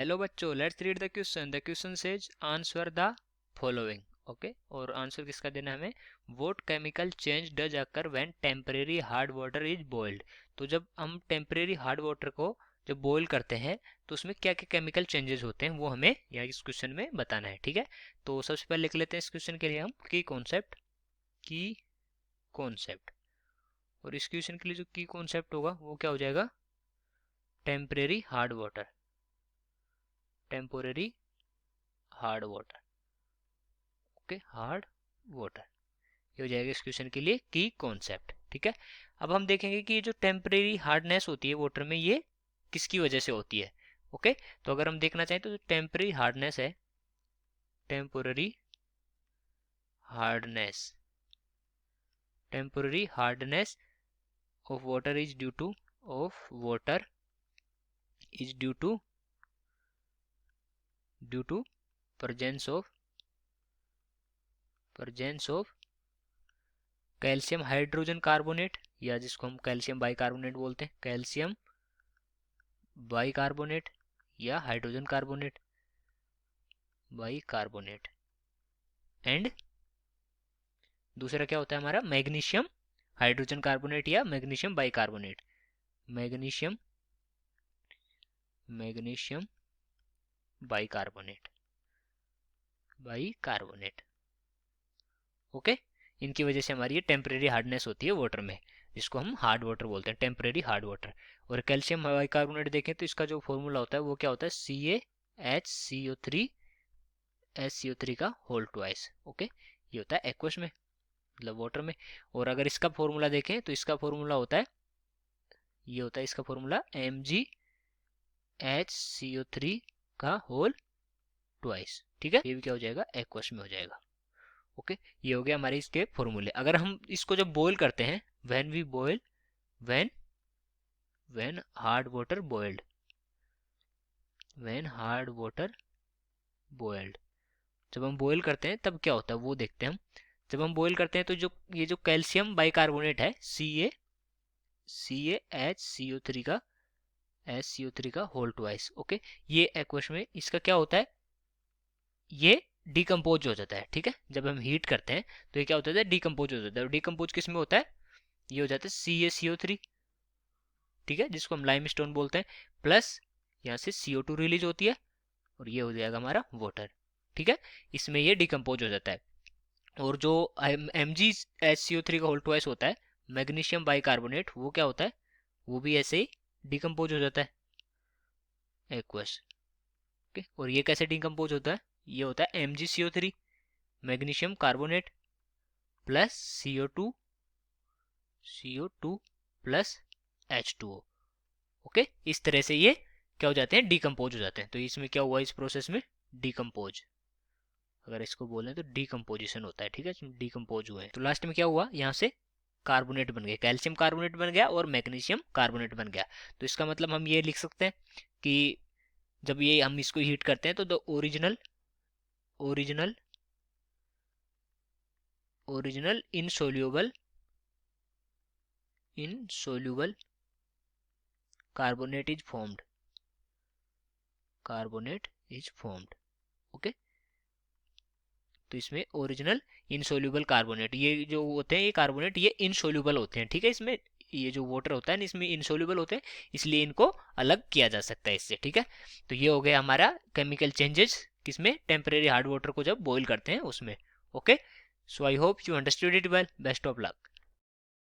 Hello बच्चों, let's read the question. The question says answer the following. Okay, और answer किसका देना है हमें? What chemical change does occur when temporary hard water is boiled. तो जब हम टेम्परेरी हार्ड वाटर को जब बॉईल करते हैं तो उसमें क्या क्या केमिकल चेंजेस होते हैं वो हमें यहाँ इस क्वेश्चन में बताना है। ठीक है, तो सबसे पहले लिख लेते हैं इस क्वेश्चन के लिए हम की कॉन्सेप्ट। की कॉन्सेप्ट, और इस क्वेश्चन के लिए जो की कॉन्सेप्ट होगा वो क्या हो जाएगा? Temporary hard water. Temporary hard water. Okay, hard water, ये हो जाएगा इस क्वेश्चन के लिए की कॉन्सेप्ट। ठीक है, अब हम देखेंगे कि ये जो टेम्परेरी हार्डनेस होती है वाटर में, ये किसकी वजह से होती है। ओके, तो अगर हम देखना चाहें तो जो टेम्परेरी हार्डनेस है, temporary hardness, temporary hardness of water is due to water is due to presence of calcium hydrogen carbonate, या जिसको हम कैल्शियम बाइकार्बोनेट बोलते हैं, कैल्शियम बाइकार्बोनेट या हाइड्रोजन कार्बोनेट, बाइकार्बोनेट। एंड दूसरा क्या होता है हमारा? मैग्नीशियम हाइड्रोजन कार्बोनेट या magnesium bicarbonate. Magnesium magnesium bicarbonate, bicarbonate. Okay, इनकी वजह से हमारी ये टेम्परेरी हार्डनेस होती है वाटर में, जिसको हम हार्ड वाटर बोलते हैं, टेम्परेरी हार्ड वाटर। और कैल्शियम बाइकार्बोनेट देखें तो इसका जो फॉर्मूला होता है वो क्या होता है? CaHCO3 का होल ट्वाइस। ओके, ये होता है एक्वस में, मतलब वाटर में। और अगर इसका फॉर्मूला देखें तो इसका फॉर्मूला होता है, ये होता है इसका फॉर्मूला MgHCO3 का होल ट्वाइस। ठीक है, ये भी क्या हो जाएगा? एक्वस में हो जाएगा। ओके, ये हो गया हमारे इसके फॉर्मूले। अगर हम इसको जब बॉईल करते हैं, when we boil, when hard water boiled, when hard water boiled, जब हम बॉईल करते हैं तब क्या होता है वो देखते हैं हम। जब हम बॉईल करते हैं तो जो ये जो कैल्शियम बाइकार्बोनेट है, CaHCO3 का, SCO3 का होल ट्वाइस। ओके, ये एक्वस में इसका क्या होता है? ये डिकम्पोज हो जाता है। ठीक है, जब हम हीट करते हैं तो ये क्या होता है? डिकम्पोज हो जाता है। और डिकम्पोज किस में होता है? ये हो जाता है CaCO3। ठीक है, जिसको हम लाइम स्टोन बोलते हैं, प्लस यहाँ से CO2 रिलीज होती है, और ये हो जाएगा हमारा वाटर। ठीक है, इसमें ये डिकम्पोज हो जाता है। और जो MgHCO3 का होल ट्वाइस होता है, मैग्नीशियम बाइकार्बोनेट, वो क्या होता है? वो भी ऐसे ही डिकम्पोज हो जाता है, एक्वस। ओके, और ये कैसे डिकम्पोज होता है? ये होता है MgCO3, magnesium carbonate, plus CO2 plus H2O। Okay, इस तरह से ये क्या हो जाते हैं? डिकम्पोज हो जाते हैं। तो इसमें क्या हुआ इस प्रोसेस में? डिकम्पोज, अगर इसको बोलें तो डिकम्पोजिशन होता है। ठीक है, डिकम्पोज हुए हैं। तो लास्ट में क्या हुआ? यहाँ से कार्बोनेट बन गया, कैल्शियम कार्बोनेट बन गया और मैग्नीशियम कार्बोनेट बन गया। तो इसका मतलब हम ये लिख सकते हैं कि जब ये हम इसको हीट करते हैं तो the original insoluble carbonate is formed. Okay, तो इसमें ओरिजिनल इनसोल्यूबल कार्बोनेट, ये जो होते हैं ये कार्बोनेट, ये इनसोल्यूबल होते हैं। ठीक है, इसमें ये जो वाटर होता है ना, इसमें इनसोल्यूबल होते हैं, इसलिए इनको अलग किया जा सकता है इससे। ठीक है, तो ये हो गया हमारा केमिकल चेंजेस किसमें? टेम्परेरी हार्ड वाटर को जब बॉईल करते हैं उसमें। Okay, so I hope you understood it well. Best of luck.